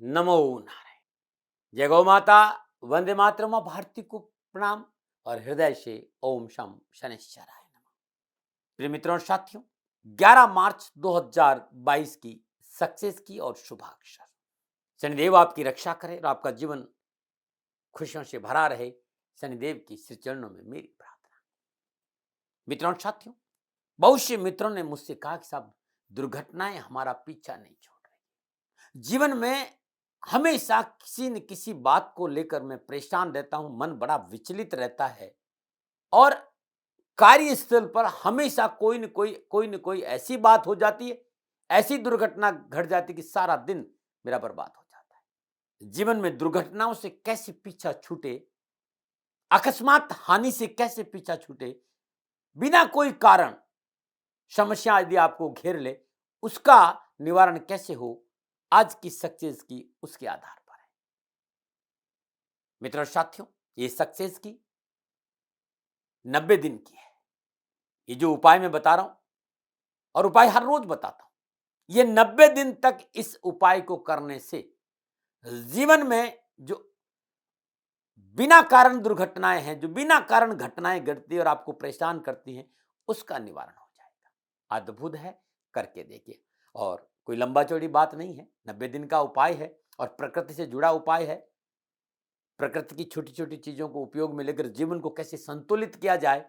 नमो नारायण। जय गौ माता। वंदे मातरम। मां भारती को प्रणाम और हृदय से ओम शम शनिश्चराय नमः। प्रिय मित्रों और साथियों, 11 मार्च 2022 की सक्सेस की और शुभाक्षर। शनिदेव आपकी रक्षा करे और आपका जीवन खुशियों से भरा रहे। शनिदेव की श्री चरणों में मेरी प्रार्थना। मित्रों और साथियों, बहुत से मित्रों ने मुझसे कहा कि साहब, दुर्घटनाएं हमारा पीछा नहीं छोड़ रही। जीवन में हमेशा किसी न किसी बात को लेकर मैं परेशान रहता हूं, मन बड़ा विचलित रहता है और कार्यस्थल पर हमेशा कोई न कोई ऐसी बात हो जाती है, ऐसी दुर्घटना घट जाती है कि सारा दिन मेरा बर्बाद हो जाता है। जीवन में दुर्घटनाओं से कैसे पीछा छूटे, अकस्मात हानि से कैसे पीछा छूटे, बिना कोई कारण समस्या यदि आपको घेर ले, उसका निवारण कैसे हो, आज की सक्सेस की उसके आधार पर है। मित्रों और साथियों, ये सक्सेस की 90 दिन की है। ये जो उपाय मैं बता रहा हूं, और उपाय हर रोज बताता हूं, ये 90 दिन तक इस उपाय को करने से जीवन में जो बिना कारण दुर्घटनाएं हैं, जो बिना कारण घटनाएं घटती है और आपको परेशान करती हैं, उसका निवारण हो जाएगा। अद्भुत है, करके देखिए। और कोई लंबा चौड़ी बात नहीं है, 90 दिन का उपाय है और प्रकृति से जुड़ा उपाय है। प्रकृति की छोटी छोटी चीजों को उपयोग में लेकर जीवन को कैसे संतुलित किया जाए,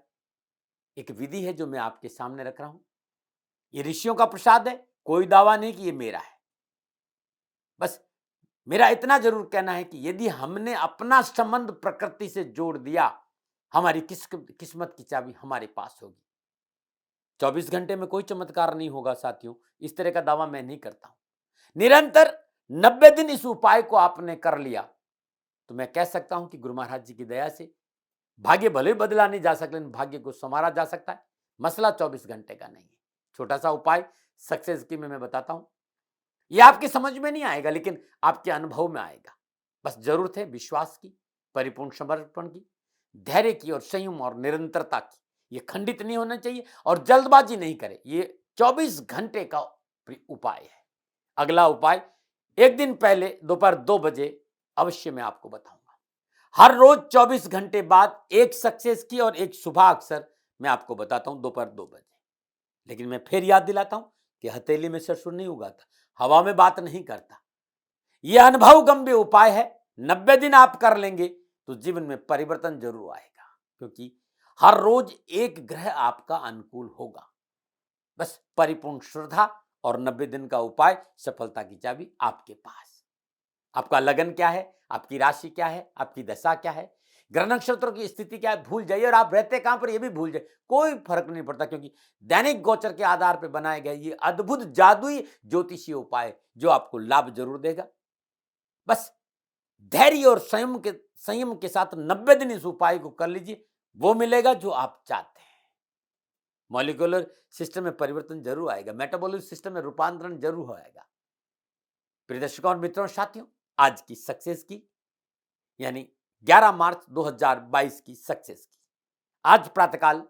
एक विधि है जो मैं आपके सामने रख रहा हूं। ये ऋषियों का प्रसाद है, कोई दावा नहीं कि ये मेरा है। बस मेरा इतना जरूर कहना है कि यदि हमने अपना संबंध प्रकृति से जोड़ दिया, हमारी किस्मत की चाबी हमारे पास होगी। 24 घंटे में कोई चमत्कार नहीं होगा साथियों, इस तरह का दावा मैं नहीं करता हूं। निरंतर 90 दिन इस उपाय को आपने कर लिया तो मैं कह सकता हूं कि गुरु महाराज जी की दया से भाग्य भले बदला नहीं जा सकता, लेकिन भाग्य को संवारा जा सकता है। मसला 24 घंटे का नहीं है। छोटा सा उपाय सक्सेस की मैं बताता हूं। यह आपकी समझ में नहीं आएगा, लेकिन आपके अनुभव में आएगा। बस जरूरत है विश्वास की, परिपूर्ण समर्पण की, धैर्य की और संयम और निरंतरता की। यह खंडित नहीं होना चाहिए और जल्दबाजी नहीं करे। ये 24 घंटे का उपाय है। अगला उपाय एक दिन पहले दोपहर 2 बजे अवश्य मैं आपको बताऊंगा। हर रोज 24 घंटे बाद एक सक्सेस की और एक शुभाक्षर मैं आपको बताता हूं दोपहर 2 बजे। लेकिन मैं फिर याद दिलाता हूं कि हथेली में सरसों नहीं उगाता, हवा में बात नहीं करता। यह अनुभव गंभीर उपाय है। 90 दिन आप कर लेंगे तो जीवन में परिवर्तन जरूर आएगा, क्योंकि हर रोज एक ग्रह आपका अनुकूल होगा। बस परिपूर्ण श्रद्धा और 90 दिन का उपाय, सफलता की चाबी आपके पास। आपका लगन क्या है, आपकी राशि क्या है, आपकी दशा क्या है, ग्रह नक्षत्रों की स्थिति क्या है, भूल जाइए। और आप रहते कहां पर यह भी भूल जाइए, कोई फर्क नहीं पड़ता, क्योंकि दैनिक गोचर के आधार पर बनाए गए ये अद्भुत जादुई ज्योतिषीय उपाय जो आपको लाभ जरूर देगा। बस धैर्य और संयम के साथ 90 दिन इस उपाय को कर लीजिए, वो मिलेगा जो आप चाहते हैं। मॉलिक्यूलर सिस्टम में परिवर्तन जरूर आएगा, मेटाबॉलिक सिस्टम में रूपांतरण जरूर होगा। प्रिय दर्शकों और मित्रों और साथियों, आज की सक्सेस की यानी 11 मार्च 2022 की सक्सेस की आज प्रातःकाल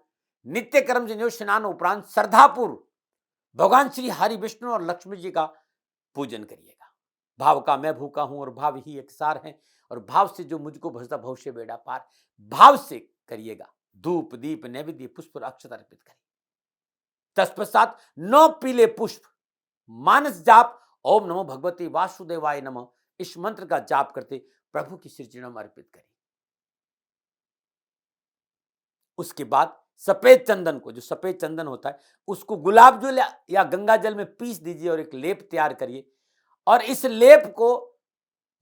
नित्य कर्म से स्नान उपरांत श्रद्धापूर्व भगवान श्री हरि विष्णु और लक्ष्मी जी का पूजन करिएगा। भाव का मैं भूखा हूं और भाव ही एक सार है, और भाव से जो मुझको भजता भविष्य बेड़ा पार, भाव से करिएगा। धूप दीप नैवेद्य पुष्प और अक्षत अर्पित करिए। तत्पश्चात 9 पीले पुष्प मानस जाप ओम नमो भगवते वासुदेवाय नमः इस मंत्र का जाप करते प्रभु की श्री चरणों में अर्पित करिए। उसके बाद सफेद चंदन को, जो सफेद चंदन होता है, उसको गुलाब जल या गंगा जल में पीस दीजिए और एक लेप तैयार करिए। और इस लेप को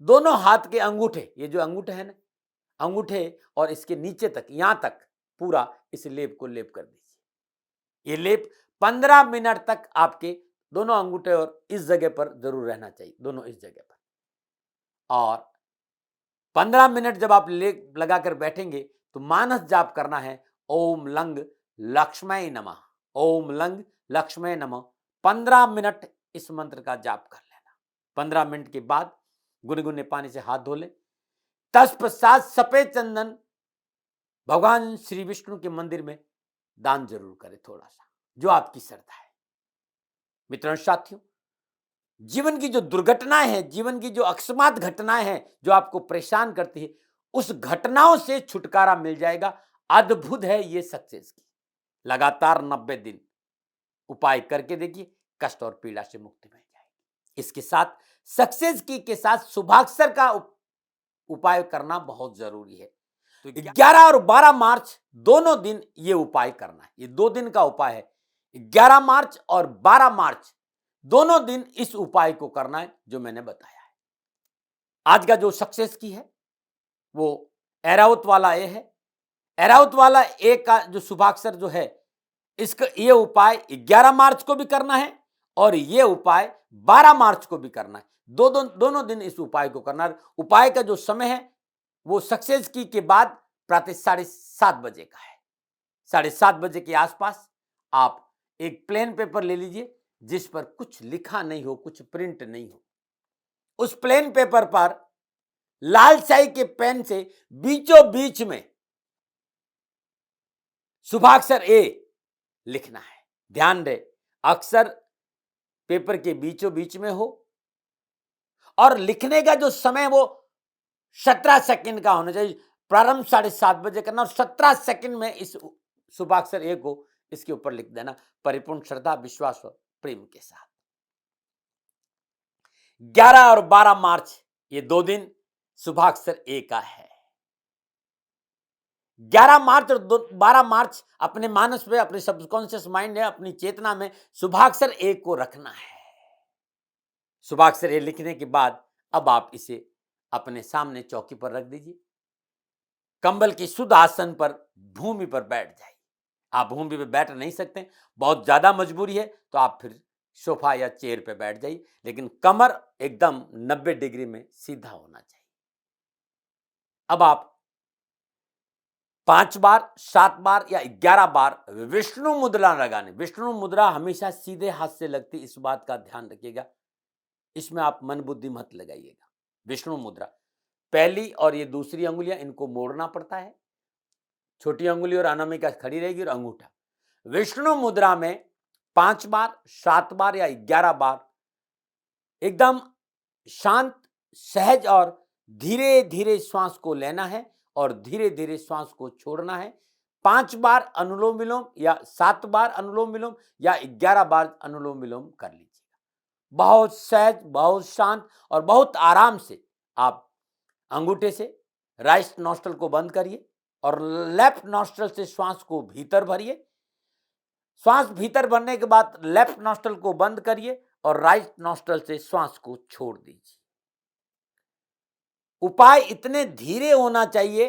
दोनों हाथ के अंगूठे, ये जो अंगूठे है ना, अंगूठे और इसके नीचे तक, यहां तक पूरा इस लेप को लेप कर दीजिए। ये लेप 15 मिनट तक आपके दोनों अंगूठे और इस जगह पर जरूर रहना चाहिए, दोनों इस जगह पर। और 15 मिनट जब आप लेप लगाकर बैठेंगे तो मानस जाप करना है ओम लंग लक्ष्मय नमः, ओम लंग लक्ष्मय नमः। 15 मिनट इस मंत्र का जाप कर लेना। 15 मिनट के बाद गुनगुने पानी से हाथ धो ले। तत्पश्चात सफेद चंदन भगवान श्री विष्णु के मंदिर में दान जरूर करें, थोड़ा सा, जो आपकी श्रद्धा है। मित्रों साथियों, जीवन की जो दुर्घटनाएं हैं, जीवन की जो अकस्मात घटनाएं हैं जो आपको परेशान करती है, उस घटनाओं से छुटकारा मिल जाएगा। अद्भुत है ये सक्सेस की। लगातार 90 दिन उपाय करके देखिए, कष्ट और पीड़ा से मुक्ति मिल जाएगी। इसके साथ सक्सेस की के साथ शुभाक्षर का उपाय करना बहुत जरूरी है। तो 11 और 12 मार्च दोनों दिन ये उपाय करना है। ये 2 दिन का उपाय है। 11 मार्च और 12 मार्च दोनों दिन इस उपाय को करना है जो मैंने बताया है। आज का जो सक्सेस की है वो ऐरावत वाला ए है। ऐरावत वाला ए का जो शुभाक्षर जो है, इसका ये उपाय 11 मार्च को भी करना है और ये उपाय 12 मार्च को भी करना है। दोनों दिन इस उपाय को करना है। उपाय का जो समय है वो सक्सेस की के बाद प्रातः 7:30 बजे का है। 7:30 बजे के आसपास आप एक प्लेन पेपर ले लीजिए जिस पर कुछ लिखा नहीं हो, कुछ प्रिंट नहीं हो। उस प्लेन पेपर पर लाल स्याही के पेन से बीचों बीच में शुभाक्षर ए लिखना है। ध्यान रहे, अक्षर पेपर के बीचों बीच में हो और लिखने का जो समय वो 17 सेकंड का होना चाहिए। प्रारंभ 7:30 बजे करना और 17 सेकंड में इस शुभाक्षर ए को इसके ऊपर लिख देना, परिपूर्ण श्रद्धा, विश्वास और प्रेम के साथ। 11 और 12 मार्च ये 2 दिन शुभाक्षर ए का है। 11 मार्च और 12 मार्च अपने मानस में, अपने सबकॉन्शियस माइंड है, अपनी चेतना में शुभाक्षर ए को रखना है। शुभाक्षर ए लिखने के बाद अब आप इसे अपने सामने चौकी पर रख दीजिए। कंबल की शुद्ध आसन पर भूमि पर बैठ जाइए। आप भूमि पर बैठ नहीं सकते, बहुत ज्यादा मजबूरी है तो आप फिर सोफा या चेयर पे बैठ जाइए, लेकिन कमर एकदम 90 डिग्री में सीधा होना चाहिए। अब आप 5 बार, 7 बार या 11 बार विष्णु मुद्रा लगाने। विष्णु मुद्रा हमेशा सीधे हाथ से लगती, इस बात का ध्यान रखिएगा। इसमें आप मन बुद्धि मत लगाइएगा। विष्णु मुद्रा, पहली और ये दूसरी अंगुलियां, इनको मोड़ना पड़ता है। छोटी अंगुली और अनामिका खड़ी रहेगी और अंगूठा। विष्णु मुद्रा में 5 बार, 7 बार या 11 बार एकदम शांत, सहज और धीरे धीरे श्वास को लेना है और धीरे धीरे श्वास को छोड़ना है। 5 बार अनुलोम विलोम या 7 बार अनुलोम विलोम या 11 बार अनुलोम विलोम कर लीजिएगा। बहुत सहज, बहुत शांत और बहुत आराम से आप अंगूठे से राइट नॉस्ट्रल को बंद करिए और लेफ्ट नॉस्ट्रल से श्वास को भीतर भरिए। श्वास भीतर भरने के बाद लेफ्ट नॉस्ट्रल को बंद करिए और राइट नॉस्ट्रल से श्वास को छोड़ दीजिए। उपाय इतने धीरे होना चाहिए,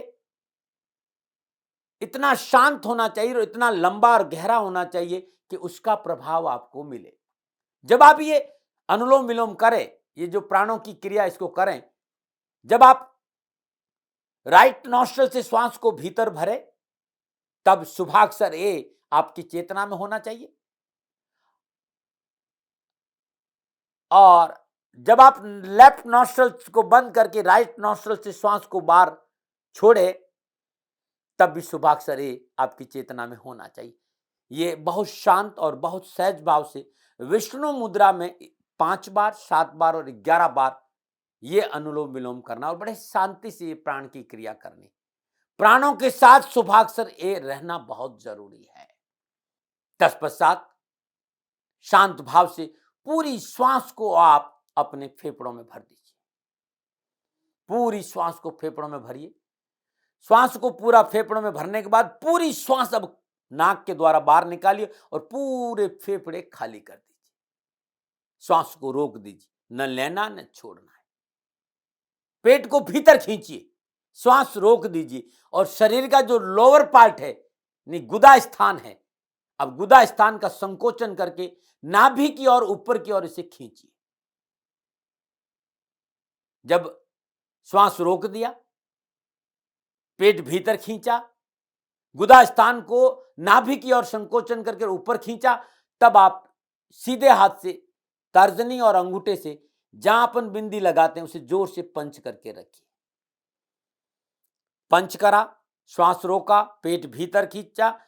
इतना शांत होना चाहिए और इतना लंबा और गहरा होना चाहिए कि उसका प्रभाव आपको मिले। जब आप ये अनुलोम विलोम करें, ये जो प्राणों की क्रिया इसको करें, जब आप राइट नॉस्ट्रल से श्वास को भीतर भरे तब शुभाक्षर ए आपकी चेतना में होना चाहिए और जब आप लेफ्ट नॉस्ट्रल को बंद करके राइट नॉस्ट्रल से श्वास को बाहर छोड़े तब भी शुभाक्षर ए आपकी चेतना में होना चाहिए। ये बहुत शांत और बहुत सहज भाव से विष्णु मुद्रा में 5 बार, 7 बार और 11 बार ये अनुलोम विलोम करना और बड़े शांति से ये प्राण की क्रिया करनी। प्राणों के साथ शुभाक्षर ए रहना बहुत जरूरी है। तत्पश्चात शांत भाव से पूरी श्वास को आप अपने फेफड़ों में भर दीजिए। पूरी श्वास को फेफड़ों में भरिए। श्वास को पूरा फेफड़ों में भरने के बाद पूरी श्वास अब नाक के द्वारा बाहर निकालिए और पूरे फेफड़े खाली कर दीजिए। श्वास को रोक दीजिए, न लेना न छोड़ना है। पेट को भीतर खींचिए, श्वास रोक दीजिए और शरीर का जो लोअर पार्ट है, गुदा स्थान है, अब गुदा स्थान का संकोचन करके नाभि की ओर, ऊपर की ओर इसे खींचिए। जब श्वास रोक दिया, पेट भीतर खींचा, गुदा स्थान को नाभि की ओर संकोचन करके ऊपर खींचा, तब आप सीधे हाथ से तर्जनी और अंगूठे से जहां अपन बिंदी लगाते हैं उसे जोर से पंच करके रखिए। पंच करा, श्वास रोका, पेट भीतर खींचा,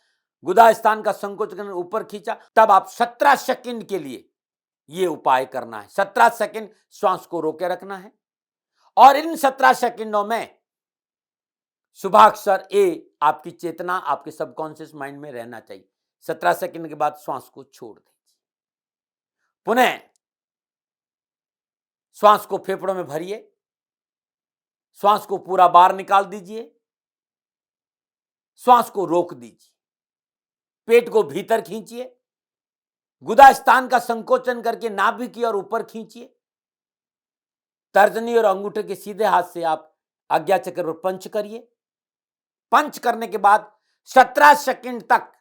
गुदा स्थान का संकोचन ऊपर खींचा, तब आप 17 सेकंड के लिए ये उपाय करना है। 17 सेकंड श्वास को रोके रखना है और इन 17 सेकंडों में शुभाक्षर ए आपकी चेतना आपके सबकॉन्शियस माइंड में रहना चाहिए। 17 सेकंड के बाद श्वास को छोड़ दीजिए। पुनः श्वास को फेफड़ों में भरिए, श्वास को पूरा बाहर निकाल दीजिए, श्वास को रोक दीजिए, पेट को भीतर खींचिए, गुदा स्थान का संकोचन करके नाभि की ओर ऊपर खींचिए, तर्जनी और अंगूठे के सीधे हाथ से आप आज्ञा चक्र पर पंच करिए। पंच करने के बाद 17 सेकंड तक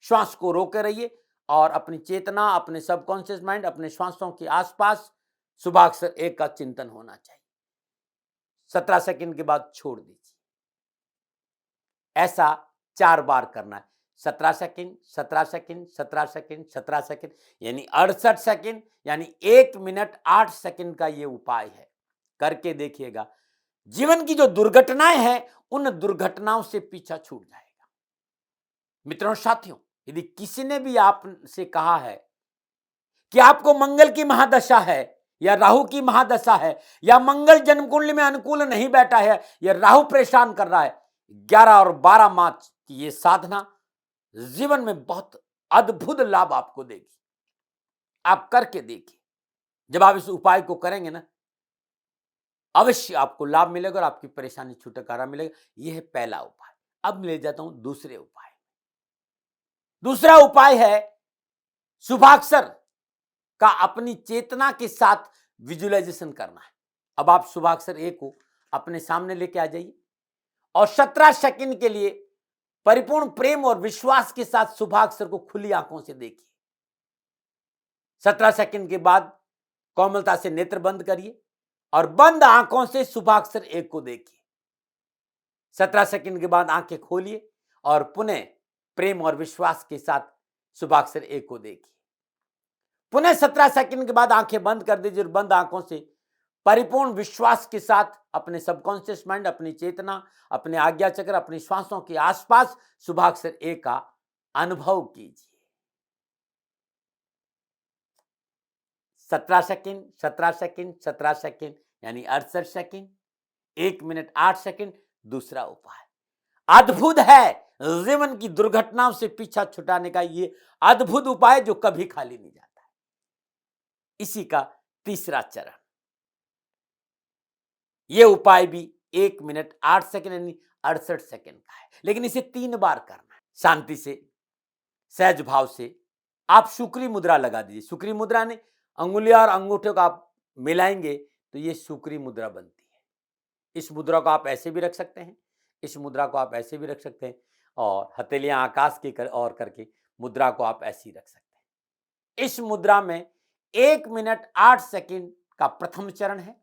श्वास को रोके रहिए और अपनी चेतना, अपने सबकॉन्शियस माइंड, अपने श्वासों के आसपास शुभाक्षर एक का चिंतन होना चाहिए। 17 सेकंड के बाद छोड़ दीजिए। ऐसा 4 बार करना है। 17 सेकंड, 17 सेकंड, 17 सेकंड, 17 सेकंड, यानी 68 सेकंड, यानी 1 मिनट 8 सेकंड का ये उपाय है। करके देखिएगा, जीवन की जो दुर्घटनाएं हैं उन दुर्घटनाओं से पीछा छूट जाएगा। मित्रों, साथियों, यदि किसी ने भी आपसे कहा है कि आपको मंगल की महादशा है या राहु की महादशा है या मंगल जन्म कुंडली में अनुकूल नहीं बैठा है या राहु परेशान कर रहा है, 11 और 12 मार्च की ये साधना जीवन में बहुत अद्भुत लाभ आपको देगी। आप करके देखिए। जब आप इस उपाय को करेंगे ना, अवश्य आपको लाभ मिलेगा और आपकी परेशानी छुटकारा मिलेगा। यह है पहला उपाय। अब ले जाता हूं दूसरे उपाय। दूसरा उपाय है शुभाक्षर का अपनी चेतना के साथ विजुअलाइजेशन करना है। अब आप शुभाक्षर ए को अपने सामने लेके आ जाइए और 17 सेकंड के लिए परिपूर्ण प्रेम और विश्वास के साथ शुभाक्षर को खुली आंखों से देखिए। 17 सेकंड के बाद कोमलता से नेत्र बंद करिए और बंद आंखों से शुभाक्षर ए को देखिए। 17 सेकंड के बाद आंखें खोलिए और पुनः प्रेम और विश्वास के साथ शुभाक्षर ए को देखिए। पुनः 17 सेकंड के बाद आंखें बंद कर दीजिए और बंद आंखों से परिपूर्ण विश्वास के साथ अपने सबकॉन्शियस माइंड, अपनी चेतना, अपने आज्ञा चक्र, अपनी श्वासों के आसपास शुभाक्षर ए का अनुभव कीजिए। 17 सेकंड, 17 सेकंड, 17 सेकंड, यानी 68 सेकंड, 1 मिनट 8 सेकंड। दूसरा उपाय अद्भुत है। जीवन की दुर्घटनाओं से पीछा छुटाने का ये अद्भुत उपाय जो कभी खाली नहीं जाता है। इसी का तीसरा चरण, यह उपाय भी 1 मिनट 8 सेकंड यानी 68 सेकंड का है, लेकिन इसे 3 बार करना है। शांति से, सहज भाव से आप शुक्री मुद्रा लगा दीजिए। शुक्री मुद्रा ने अंगुलियां और अंगूठे को आप मिलाएंगे तो ये शुक्री मुद्रा बनती है। इस मुद्रा को आप ऐसे भी रख सकते हैं, इस मुद्रा को आप ऐसे भी रख सकते हैं और हथेलियां आकाश की और करके मुद्रा को आप ऐसे ही रख सकते हैं। इस मुद्रा में 1 मिनट 8 सेकंड का प्रथम चरण है।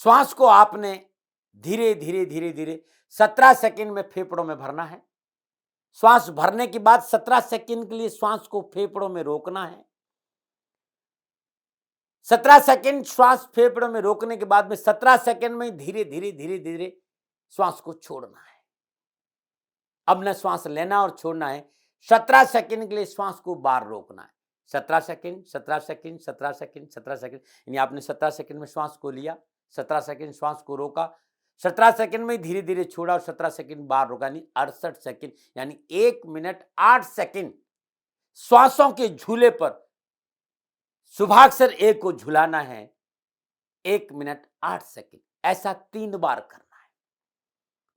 श्वास को आपने धीरे धीरे धीरे धीरे 17 सेकंड में फेफड़ों में भरना है। श्वास भरने के बाद 17 सेकंड के लिए श्वास को फेफड़ों में रोकना है। 17 सेकंड श्वास फेफड़ों में रोकने के बाद में 17 सेकंड में धीरे धीरे धीरे धीरे श्वास को छोड़ना है। अब न श्वास लेना और छोड़ना है। 17 सेकंड के लिए श्वास को बाहर रोकना है। 17 सेकंड, 17 सेकंड, 17 सेकंड, 17 सेकंड, यानी आपने 17 सेकंड में श्वास को लिया, 17 सेकंड श्वास को रोका, 17 सेकंड में धीरे धीरे छोड़ा और 17 सेकंड बाहर रोका, यानी 68 सेकंड, यानी 1 मिनट 8 सेकंड श्वासों के झूले पर शुभाक्षर ए को झुलाना है। 1 मिनट 8 सेकंड, ऐसा 3 बार करना है।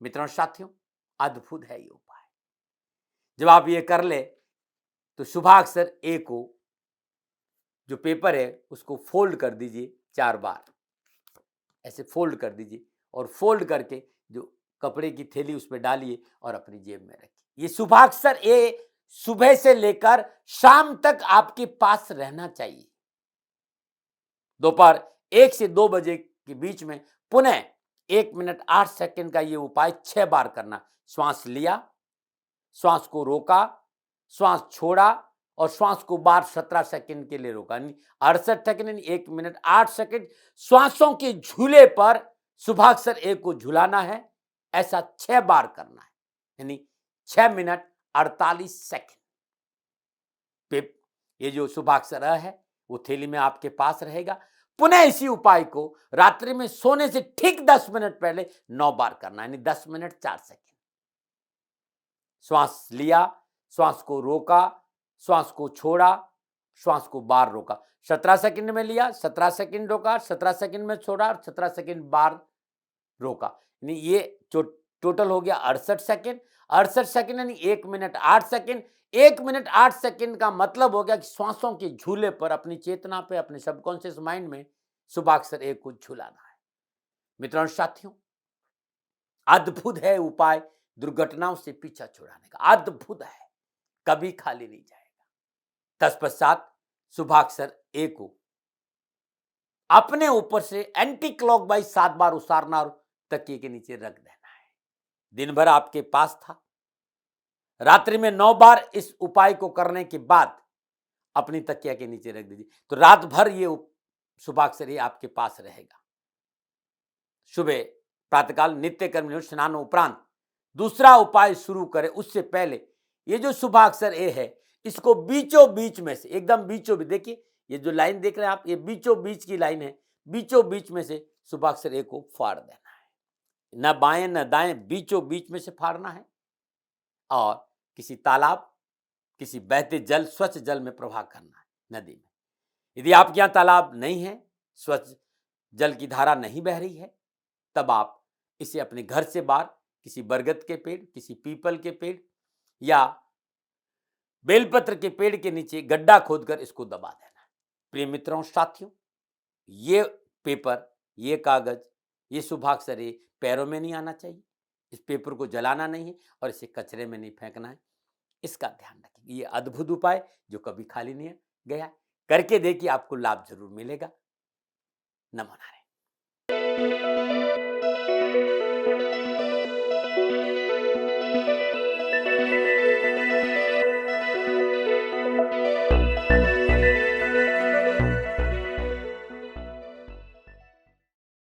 मित्रों, साथियों, अद्भुत है ये उपाय। जब आप ये कर ले तो शुभाक्षर ए को, जो पेपर है उसको फोल्ड कर दीजिए 4 बार, ऐसे फोल्ड कर दीजिए और फोल्ड करके जो कपड़े की थैली उस पर डालिए और अपनी जेब में रखिए। ये शुभाक्षर ए सुबह से लेकर शाम तक आपके पास रहना चाहिए। दोपहर 1 से 2 बजे के बीच में पुनः 1 मिनट 8 सेकंड का ये उपाय 6 बार करना। श्वास लिया, श्वास को रोका, श्वास छोड़ा और श्वास को बाहर 17 सेकंड के लिए रोका, यानी 68 सेकंड, यानी 1 मिनट 8 सेकंड श्वासों के झूले पर शुभाक्षर ए को झुलाना है। ऐसा 6 बार करना है, यानी 6 मिनट 48 सेकंड। ये जो शुभाक्षर अ है वो थैली में आपके पास रहेगा। पुनः इसी उपाय को रात्रि में सोने से ठीक 10 मिनट पहले 9 बार करना, यानी 10 मिनट 4 सेकंड। श्वास लिया, श्वास को रोका, श्वास को छोड़ा, श्वास को बार रोका। 17 सेकंड में लिया, 17 सेकंड रोका, 17 सेकंड में छोड़ा, 17 सेकंड बार रोका। यानी ये टोटल हो गया 68 सेकंड। 68 सेकंड यानी 1 मिनट 8 सेकंड। 1 मिनट 8 सेकंड का मतलब हो गया कि श्वासों के झूले पर अपनी चेतना पे, अपने सबकॉन्शियस माइंड में शुभाक्षर एक को झूलाना है। मित्रों साथियों, अद्भुत है उपाय दुर्घटनाओं से पीछा छुड़ाने का, अद्भुत है, कभी खाली नहीं जाएगा। तत्पश्चात शुभाक्षर ए को अपने ऊपर से एंटी क्लॉकवाइज 7 बार उसारना और तकिए के नीचे रख देना है। दिन भर आपके पास था, रात्रि में 9 बार इस उपाय को करने के बाद अपनी तकिया के नीचे रख दीजिए, तो रात भर ये शुभाक्षर आपके पास रहेगा। सुबह प्रातःकाल नित्य कर्म स्नान उपरांत दूसरा उपाय शुरू करें उससे पहले ये जो शुभाक्षर ए है इसको बीचों बीच में से, एकदम बीचों बीच, देखिए ये जो लाइन देख रहे हैं आप, ये बीचों बीच की लाइन है, बीचों बीच में से शुभाक्षर ए को फाड़ देना है। न बाएं न दाएं, बीचों बीच में से फाड़ना है और किसी तालाब, किसी बहते जल, स्वच्छ जल में प्रवाह करना है, नदी में। यदि आपके यहाँ तालाब नहीं है, स्वच्छ जल की धारा नहीं बह रही है, तब आप इसे अपने घर से बाहर किसी बरगद के पेड़, किसी पीपल के पेड़ या बेलपत्र के पेड़ के नीचे गड्ढा खोदकर इसको दबा देना है। प्रिय मित्रों साथियों, ये पेपर, ये कागज, ये शुभाक्षर ये पैरों में नहीं आना चाहिए। इस पेपर को जलाना नहीं है और इसे कचरे में नहीं फेंकना है, इसका ध्यान रखिए। ये अद्भुत उपाय जो कभी खाली नहीं गया, करके देखिए, आपको लाभ जरूर मिलेगा। नमो नारायण।